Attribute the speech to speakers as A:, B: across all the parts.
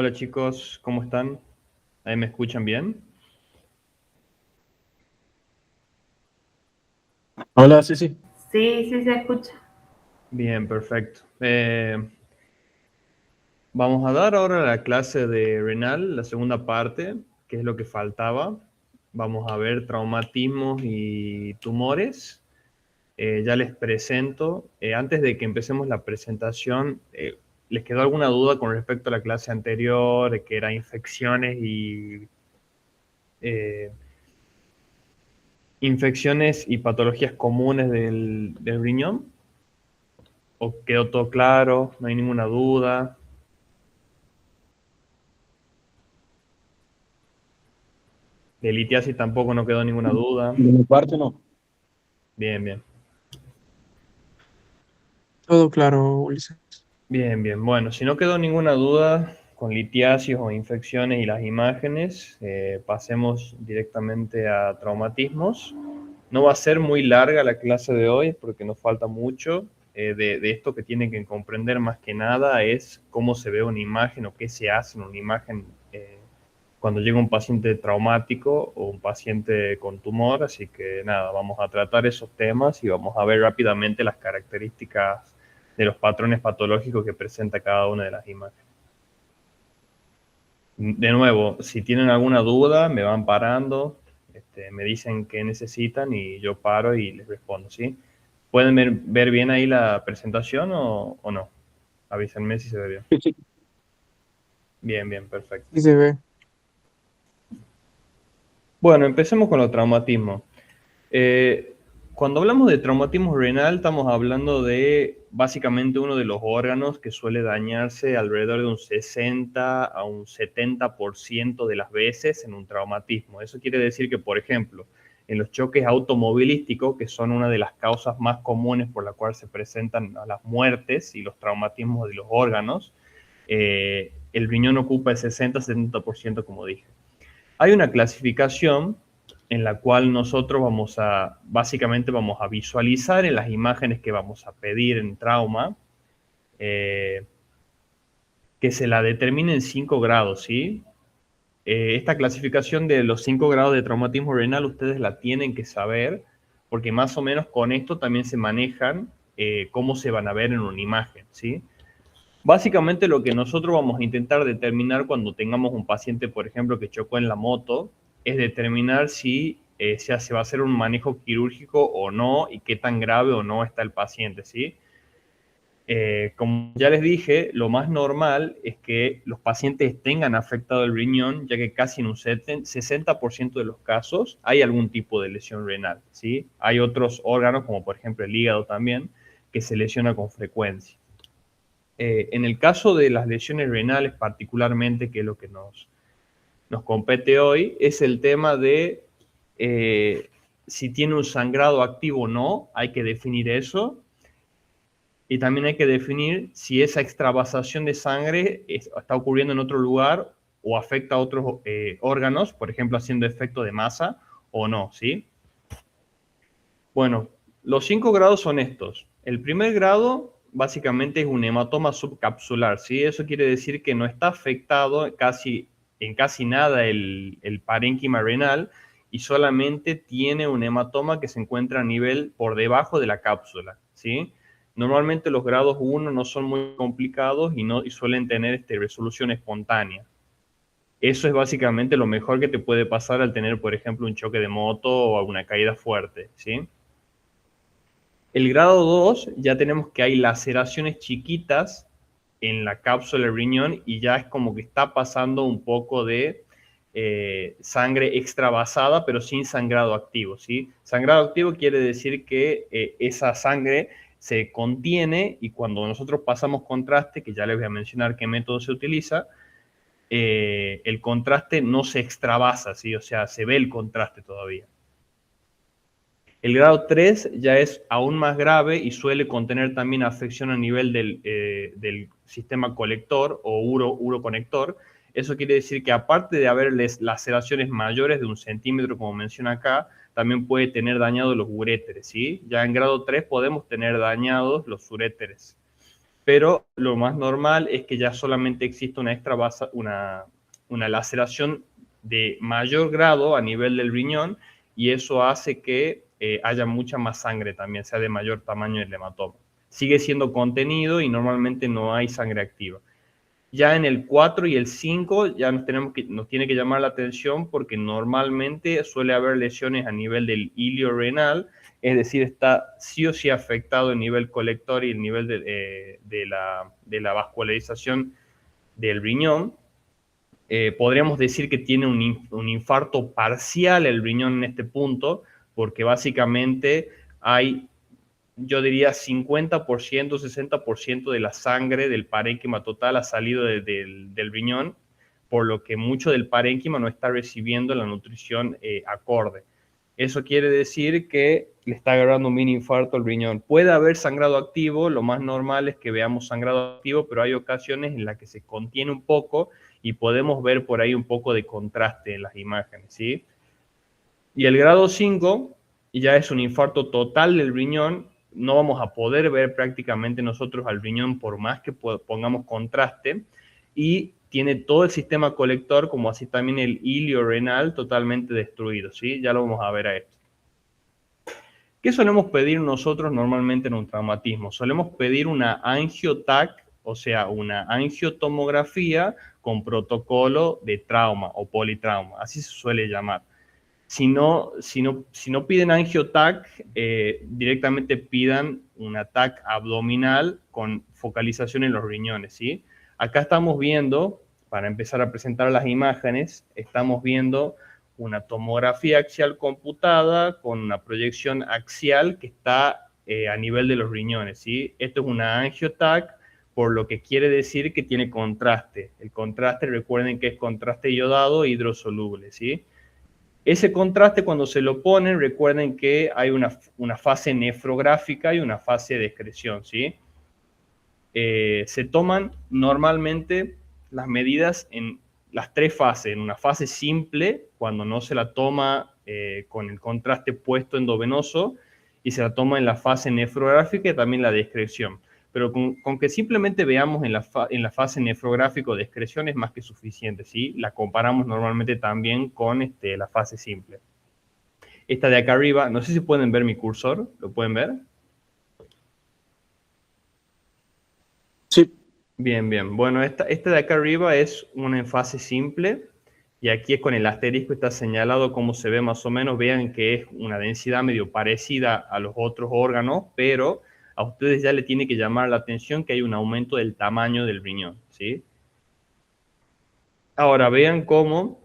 A: Hola chicos, ¿cómo están? ¿Ahí me escuchan bien?
B: Hola, sí, sí.
C: Sí, sí se escucha.
A: Bien, perfecto. Vamos a dar ahora la clase de renal, la segunda parte, que es lo que faltaba. Vamos a ver traumatismos y tumores. Ya les presento. Antes de que empecemos la presentación, ¿les quedó alguna duda con respecto a la clase anterior, que era eh, infecciones y patologías comunes del riñón? ¿O quedó todo claro? ¿No hay ninguna duda? De litiasis tampoco no quedó ninguna duda.
B: De mi parte no.
A: Bien, bien.
B: Todo claro, Ulises.
A: Bien, bien. Bueno, si no quedó ninguna duda con litiasis o infecciones y las imágenes, pasemos directamente a traumatismos. No va a ser muy larga la clase de hoy porque nos falta mucho. De esto que tienen que comprender más que nada es cómo se ve una imagen o qué se hace en una imagen cuando llega un paciente traumático o un paciente con tumor. Así que nada, vamos a tratar esos temas y vamos a ver rápidamente las características de los patrones patológicos que presenta cada una de las imágenes. De nuevo, si tienen alguna duda, me van parando, me dicen qué necesitan y yo paro y les respondo, ¿sí? ¿Pueden ver bien ahí la presentación o no? Avísenme si se ve bien.
B: Sí, sí,
A: Bien, bien, perfecto.
B: sí se ve.
A: Bueno, empecemos con los traumatismos. Eh, Cuando hablamos de traumatismo renal, estamos hablando de básicamente uno de los órganos que suele dañarse alrededor de un 60 a un 70% de las veces en un traumatismo. Eso quiere decir que, por ejemplo, en los choques automovilísticos, que son una de las causas más comunes por la cual se presentan las muertes y los traumatismos de los órganos, el riñón ocupa el 60-70%, como dije. Hay una clasificación en la cual nosotros básicamente vamos a visualizar en las imágenes que vamos a pedir en trauma, eh, que se la determine en 5 grados, ¿sí? Esta clasificación de los 5 grados de traumatismo renal ustedes la tienen que saber, porque más o menos con esto también se manejan cómo se van a ver en una imagen, ¿sí? Básicamente lo que nosotros vamos a intentar determinar cuando tengamos un paciente, por ejemplo, que chocó en la moto, es determinar si se va a hacer un manejo quirúrgico o no y qué tan grave o no está el paciente, ¿sí? Como ya les dije, lo más normal es que los pacientes tengan afectado el riñón, ya que casi en un 60% de los casos hay algún tipo de lesión renal, ¿sí? Hay otros órganos, como por ejemplo el hígado también, que se lesiona con frecuencia. En el caso de las lesiones renales particularmente, que es lo que nos compete hoy, es el tema de si tiene un sangrado activo o no, hay que definir eso. Y también hay que definir si esa extravasación de sangre está ocurriendo en otro lugar o afecta a otros órganos, por ejemplo, haciendo efecto de masa o no, ¿sí? Bueno, los 5 grados son estos. El primer grado básicamente es un hematoma subcapsular, ¿sí? Eso quiere decir que no está afectado en casi nada el parénquima renal y solamente tiene un hematoma que se encuentra a nivel por debajo de la cápsula, ¿sí? Normalmente los grados 1 no son muy complicados y suelen tener resolución espontánea. Eso es básicamente lo mejor que te puede pasar al tener, por ejemplo, un choque de moto o alguna caída fuerte, ¿sí? El grado 2 ya tenemos que hay laceraciones chiquitas en la cápsula del riñón y ya es como que está pasando un poco de sangre extravasada, pero sin sangrado activo, ¿sí? Sangrado activo quiere decir que esa sangre se contiene y cuando nosotros pasamos contraste, que ya les voy a mencionar qué método se utiliza, el contraste no se extravasa, ¿sí? O sea, se ve el contraste todavía. El grado 3 ya es aún más grave y suele contener también afección a nivel del sistema colector o uroconector. Eso quiere decir que aparte de haber laceraciones mayores de 1 centímetro, como menciona acá, también puede tener dañados los uréteres, ¿sí? Ya en grado 3 podemos tener dañados los uréteres. pero lo más normal es que ya solamente exista una laceración de mayor grado a nivel del riñón, y eso hace que haya mucha más sangre también, sea de mayor tamaño el hematoma. Sigue siendo contenido y normalmente no hay sangre activa. Ya en el 4 y el 5 ya nos tiene que llamar la atención, porque normalmente suele haber lesiones a nivel del hilio renal, es decir, está sí o sí afectado el nivel colector y el nivel de la vascularización del riñón. Podríamos decir que tiene un infarto parcial el riñón en este punto, porque básicamente hay, yo diría, 50%, 60% de la sangre del parénquima total ha salido del riñón, por lo que mucho del parénquima no está recibiendo la nutrición acorde. Eso quiere decir que le está agarrando un mini infarto al riñón. Puede haber sangrado activo, lo más normal es que veamos sangrado activo, pero hay ocasiones en las que se contiene un poco y podemos ver por ahí un poco de contraste en las imágenes, ¿sí? Y el grado 5 ya es un infarto total del riñón. No vamos a poder ver prácticamente nosotros al riñón por más que pongamos contraste, y tiene todo el sistema colector, como así también el hilio renal, totalmente destruido, ¿sí? Ya lo vamos a ver a esto. ¿Qué solemos pedir nosotros normalmente en un traumatismo? Solemos pedir una angiotac, o sea, una angiotomografía con protocolo de trauma o politrauma, así se suele llamar. Si no piden angiotac, directamente pidan una TAC abdominal con focalización en los riñones, ¿sí? Acá estamos viendo, para empezar a presentar las imágenes, estamos viendo una tomografía axial computada con una proyección axial que está a nivel de los riñones, ¿sí? Esto es una angiotac, por lo que quiere decir que tiene contraste. El contraste, recuerden que es contraste iodado e hidrosoluble, ¿sí? Ese contraste, cuando se lo ponen, recuerden que hay una fase nefrográfica y una fase de excreción, ¿sí? Se toman normalmente las medidas en las tres fases. En una fase simple, cuando no se la toma con el contraste puesto endovenoso, y se la toma en la fase nefrográfica y también la de excreción. Pero con que simplemente veamos en la fase nefrográfica de excreción es más que suficiente, ¿sí? La comparamos normalmente también con la fase simple. Esta de acá arriba, no sé si pueden ver mi cursor, ¿lo pueden ver?
B: Sí.
A: Bien, bien. Bueno, esta de acá arriba es una en fase simple, y aquí es con el asterisco, está señalado cómo se ve más o menos. Vean que es una densidad medio parecida a los otros órganos, pero a ustedes ya le tiene que llamar la atención que hay un aumento del tamaño del riñón, ¿sí? Ahora vean cómo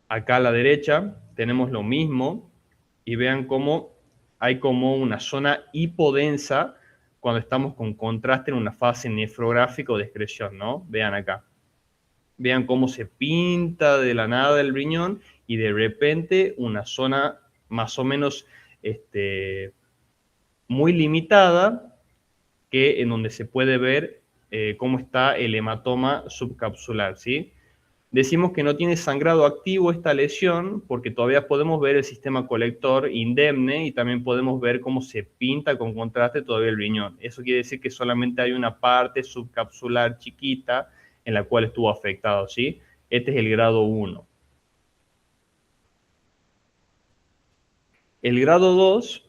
A: acá a la derecha tenemos lo mismo, y vean cómo hay como una zona hipodensa cuando estamos con contraste en una fase nefrográfica o de excreción, ¿no? Vean acá. Vean cómo se pinta de la nada el riñón, y de repente una zona más o menos muy limitada, en donde se puede ver cómo está el hematoma subcapsular, ¿sí? Decimos que no tiene sangrado activo esta lesión porque todavía podemos ver el sistema colector indemne, y también podemos ver cómo se pinta con contraste todavía el riñón. Eso quiere decir que solamente hay una parte subcapsular chiquita en la cual estuvo afectado, ¿sí? Este es el grado 1. El grado 2,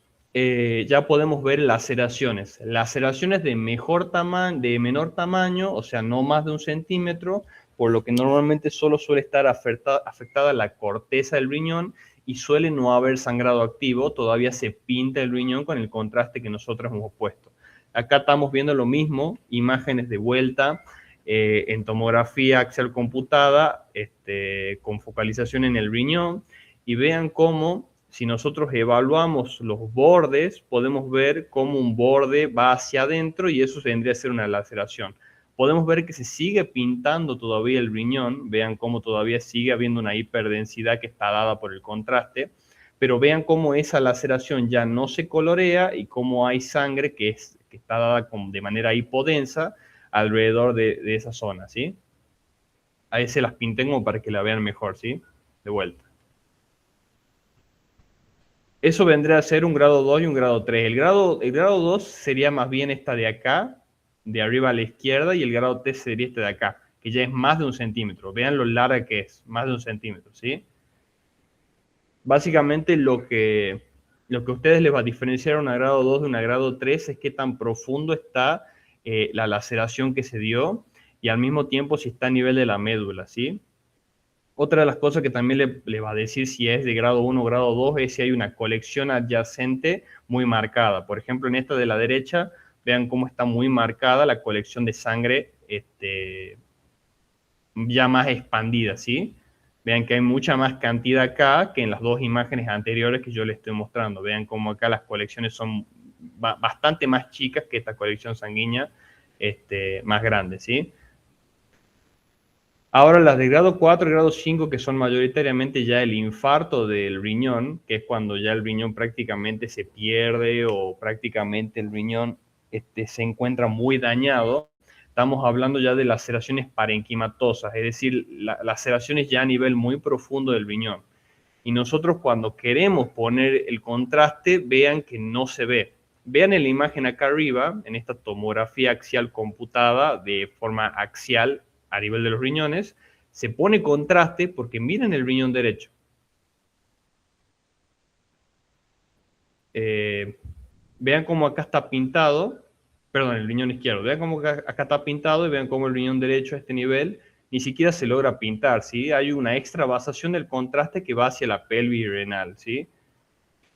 A: ya podemos ver laceraciones. Laceraciones de menor tamaño, o sea, no más de 1 centímetro, por lo que normalmente solo suele estar afectada la corteza del riñón, y suele no haber sangrado activo. Todavía se pinta el riñón con el contraste que nosotros hemos puesto. Acá estamos viendo lo mismo, imágenes de vuelta, en tomografía axial computada, con focalización en el riñón, y vean cómo, si nosotros evaluamos los bordes, podemos ver cómo un borde va hacia adentro, y eso vendría a ser una laceración. Podemos ver que se sigue pintando todavía el riñón. Vean cómo todavía sigue habiendo una hiperdensidad que está dada por el contraste, pero vean cómo esa laceración ya no se colorea, y cómo hay sangre que está dada de manera hipodensa alrededor de esa zona, ¿sí? Ahí se las pinté como para que la vean mejor, ¿sí? De vuelta. Eso vendría a ser un grado 2 y un grado 3. El grado 2 sería más bien esta de acá, de arriba a la izquierda y el grado T sería este de acá, que ya es más de 1 centímetro. Vean lo larga que es, más de 1 centímetro, ¿sí? Básicamente lo que a ustedes les va a diferenciar una grado 2 de una grado 3 es qué tan profundo está la laceración que se dio y al mismo tiempo si está a nivel de la médula, ¿sí? Otra de las cosas que también le va a decir si es de grado 1 o grado 2 es si hay una colección adyacente muy marcada. Por ejemplo, en esta de la derecha, vean cómo está muy marcada la colección de sangre ya más expandida, ¿sí? Vean que hay mucha más cantidad acá que en las dos imágenes anteriores que yo les estoy mostrando. Vean cómo acá las colecciones son bastante más chicas que esta colección sanguínea más grande, ¿sí? Ahora las de grado 4 y grado 5, que son mayoritariamente ya el infarto del riñón, que es cuando ya el riñón prácticamente se pierde o prácticamente el riñón se encuentra muy dañado, estamos hablando ya de laceraciones parenquimatosas, es decir, laceraciones ya a nivel muy profundo del riñón. Y nosotros cuando queremos poner el contraste, vean que no se ve. Vean en la imagen acá arriba, en esta tomografía axial computada de forma axial a nivel de los riñones, se pone contraste porque miren el riñón derecho. Vean cómo acá está pintado, perdón, el riñón izquierdo, vean cómo acá está pintado y vean cómo el riñón derecho a este nivel ni siquiera se logra pintar, ¿sí? Hay una extravasación del contraste que va hacia la pelvis renal, ¿sí?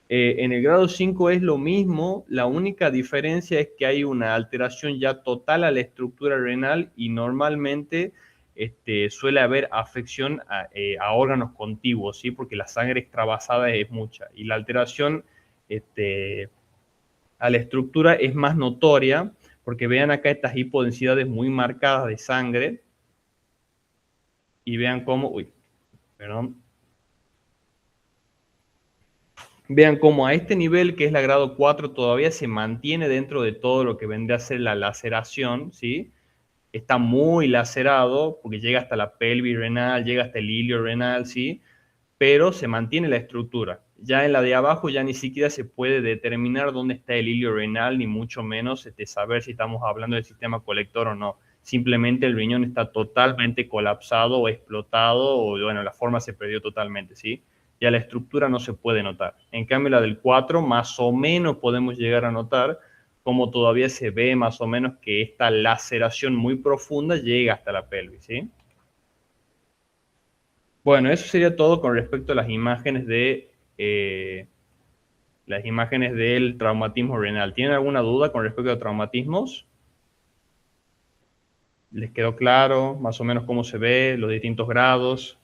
A: En el grado 5 es lo mismo, la única diferencia es que hay una alteración ya total a la estructura renal y normalmente suele haber afección a órganos contiguos, ¿sí? Porque la sangre extravasada es mucha y la alteración a la estructura es más notoria porque vean acá estas hipodensidades muy marcadas de sangre y vean cómo, uy, perdón, vean cómo a este nivel, que es la grado 4, todavía se mantiene dentro de todo lo que vendría a ser la laceración, ¿sí? Está muy lacerado, porque llega hasta la pelvis renal, llega hasta el ilio renal, ¿sí? Pero se mantiene la estructura. Ya en la de abajo ya ni siquiera se puede determinar dónde está el ilio renal, ni mucho menos saber si estamos hablando del sistema colector o no. Simplemente el riñón está totalmente colapsado o explotado, o bueno, la forma se perdió totalmente, ¿sí? Ya la estructura no se puede notar. En cambio, la del 4, más o menos podemos llegar a notar cómo todavía se ve más o menos que esta laceración muy profunda llega hasta la pelvis, ¿sí? Bueno, eso sería todo con respecto a las imágenes las imágenes del traumatismo renal. ¿Tienen alguna duda con respecto a traumatismos? ¿Les quedó claro más o menos cómo se ve, los distintos grados?